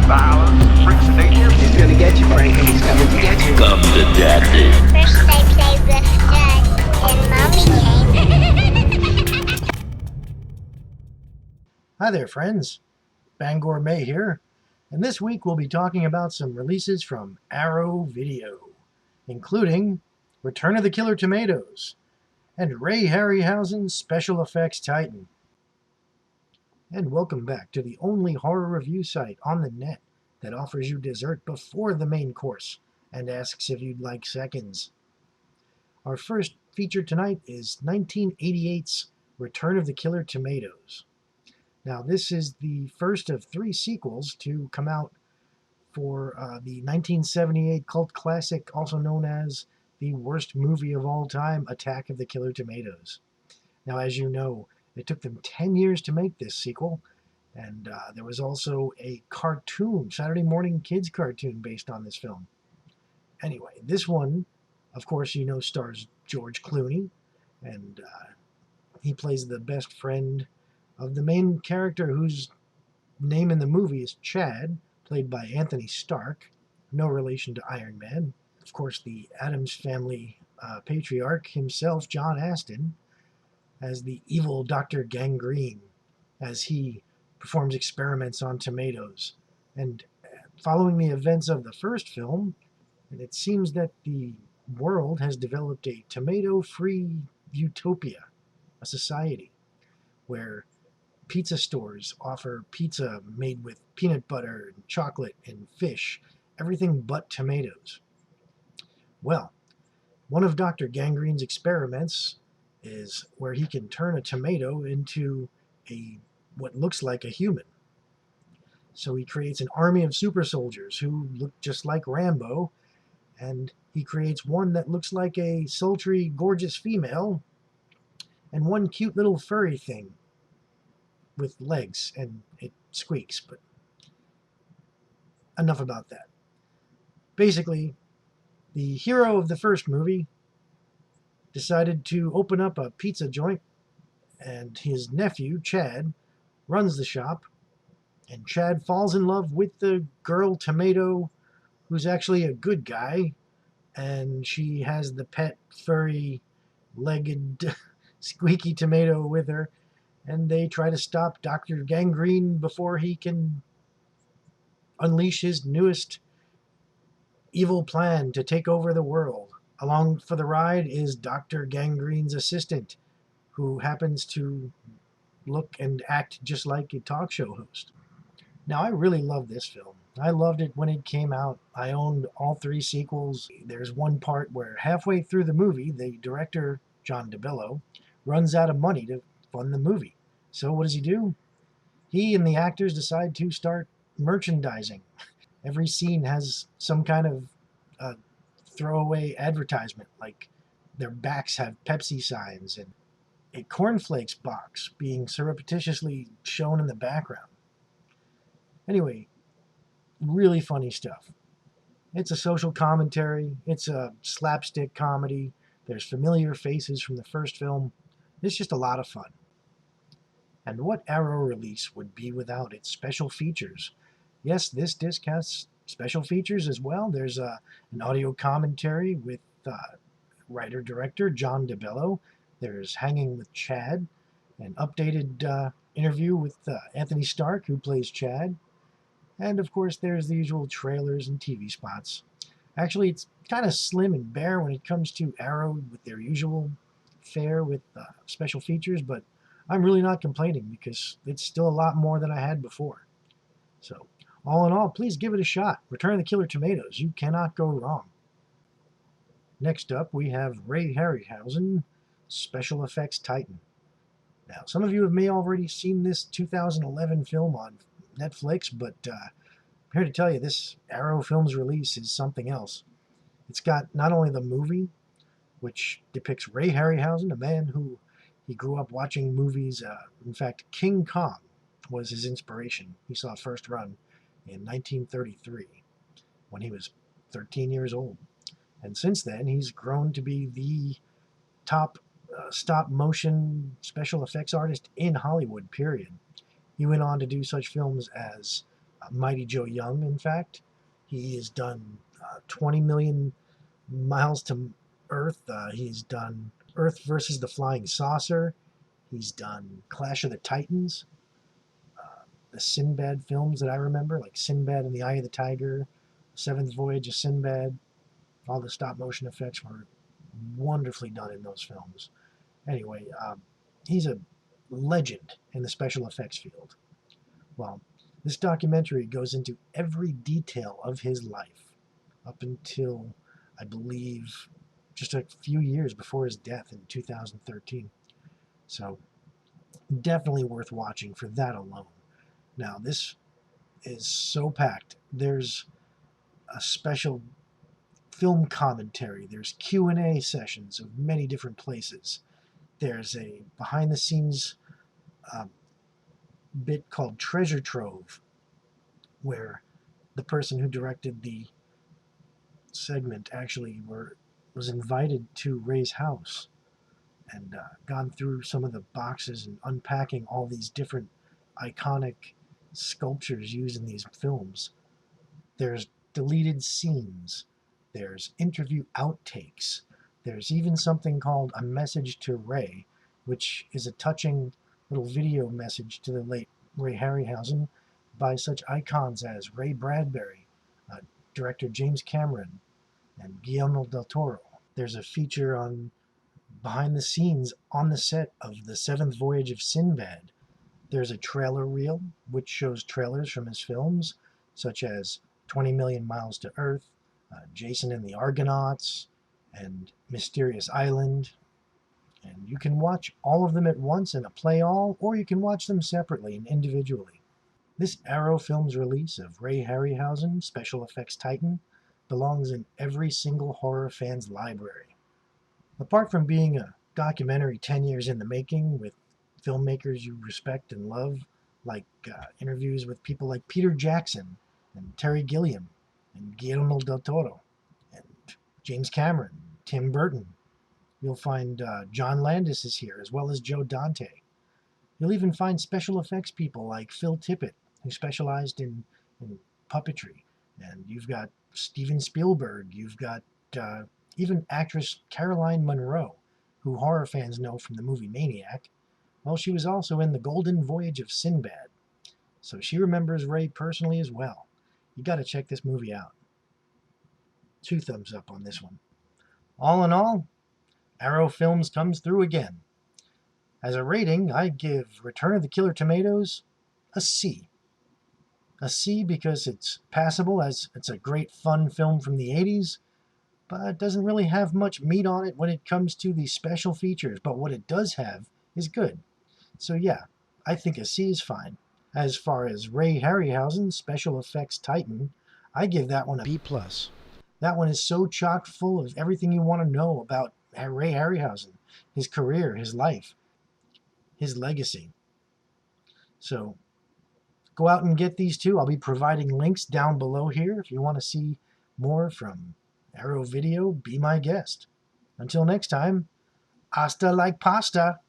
violence, freaks of nature. He's gonna get you, Frank. He's coming to get you. Come to daddy. First they play with Dad, then Mommy came. Hi there, friends. BanGoremet here, and this week we'll be talking about some releases from Arrow Video, including Return of the Killer Tomatoes and Ray Harryhausen's Special Effects Titan. And welcome back to the only horror review site on the net that offers you dessert before the main course and asks if you'd like seconds. Our first feature tonight is 1988's Return of the Killer Tomatoes. Now, this is the first of 3 sequels to come out for the 1978 cult classic, also known as the worst movie of all time, Attack of the Killer Tomatoes. Now, as you know, it took them 10 years to make this sequel, and there was also a cartoon, Saturday morning kids cartoon, based on this film. Anyway, this one, of course, you know, stars George Clooney, and he plays the best friend of the main character whose name in the movie is Chad, played by Anthony Stark, no relation to Iron Man. Of course, the Addams Family patriarch himself, John Astin, as the evil Dr. Gangrene, as he performs experiments on tomatoes. And following the events of the first film, it seems that the world has developed a tomato-free utopia, a society where pizza stores offer pizza made with peanut butter and chocolate and fish, everything but tomatoes. Well, one of Dr. Gangrene's experiments is where he can turn a tomato into what looks like a human. So he creates an army of super soldiers who look just like Rambo, and he creates one that looks like a sultry, gorgeous female, and one cute little furry thing with legs, and it squeaks, but enough about that. Basically, the hero of the first movie decided to open up a pizza joint, and his nephew, Chad, runs the shop, and Chad falls in love with the girl Tomato, who's actually a good guy, and she has the pet, furry, legged, squeaky tomato with her, and they try to stop Dr. Gangrene before he can unleash his newest evil plan to take over the world. Along for the ride is Dr. Gangrene's assistant, who happens to look and act just like a talk show host. Now, I really love this film. I loved it when it came out. I owned all 3 sequels. There's one part where halfway through the movie, the director, John DeBello, runs out of money to fund the movie. So what does he do? He and the actors decide to start merchandising. Every scene has some kind of throwaway advertisement, like their backs have Pepsi signs and a cornflakes box being surreptitiously shown in the background. Anyway, really funny stuff. It's a social commentary, it's a slapstick comedy, there's familiar faces from the first film. It's just a lot of fun. And what Arrow release would be without its special features? Yes, this disc has special features as well. There's an audio commentary with writer-director John DeBello. There's Hanging with Chad, an updated interview with Anthony Stark, who plays Chad. And of course, there's the usual trailers and TV spots. Actually, it's kind of slim and bare when it comes to Arrow with their usual fare with special features, but I'm really not complaining because it's still a lot more than I had before. So, all in all, please give it a shot. Return of the Killer Tomatoes. You cannot go wrong. Next up, we have Ray Harryhausen, Special Effects Titan. Now, some of you may already seen this 2011 film on Netflix, but I'm here to tell you this Arrow film's release is something else. It's got not only the movie, which depicts Ray Harryhausen, a man who he grew up watching movies. In fact, King Kong was his inspiration. He saw first run in 1933 when he was 13 years old. And since then, he's grown to be the top stop-motion special effects artist in Hollywood, period. He went on to do such films as Mighty Joe Young, in fact. He has done 20 million miles to Earth. He's done Earth versus the Flying Saucer. He's done Clash of the Titans. The Sinbad films that I remember, like Sinbad and the Eye of the Tiger, Seventh Voyage of Sinbad. All the stop motion effects were wonderfully done in those films. Anyway, he's a legend in the special effects field. Well, this documentary goes into every detail of his life up until, I believe, just a few years before his death in 2013. So definitely worth watching for that alone. Now, this is so packed. There's a special film commentary. There's Q&A sessions of many different places. There's a behind-the-scenes bit called Treasure Trove, where the person who directed the segment actually was invited to Ray's house and gone through some of the boxes and unpacking all these different iconic sculptures used in these films. There's deleted scenes. There's interview outtakes. There's even something called A Message to Ray, which is a touching little video message to the late Ray Harryhausen by such icons as Ray Bradbury, director James Cameron, and Guillermo del Toro. There's a feature on behind the scenes on the set of The Seventh Voyage of Sinbad. There's a trailer reel which shows trailers from his films, such as 20 Million Miles to Earth, Jason and the Argonauts, and Mysterious Island. And you can watch all of them at once in a play all, or you can watch them separately and individually. This Arrow Films release of Ray Harryhausen, Special Effects Titan, belongs in every single horror fan's library. Apart from being a documentary 10 years in the making with filmmakers you respect and love, like interviews with people like Peter Jackson and Terry Gilliam and Guillermo del Toro and James Cameron, Tim Burton. You'll find John Landis is here, as well as Joe Dante. You'll even find special effects people like Phil Tippett, who specialized in puppetry. And you've got Steven Spielberg. You've got even actress Caroline Munro, who horror fans know from the movie Maniac. Well, she was also in The Golden Voyage of Sinbad, so she remembers Ray personally as well. You got to check this movie out. 2 thumbs up on this one. All in all, Arrow Films comes through again. As a rating, I give Return of the Killer Tomatoes a C. A C because it's passable, as it's a great fun film from the 80s, but it doesn't really have much meat on it when it comes to the special features, but what it does have is good. So yeah, I think a C is fine. As far as Ray Harryhausen, Special Effects Titan, I give that one a B+. That one is so chock full of everything you want to know about Ray Harryhausen, his career, his life, his legacy. So go out and get these 2. I'll be providing links down below here. If you want to see more from Arrow Video, be my guest. Until next time, hasta like pasta.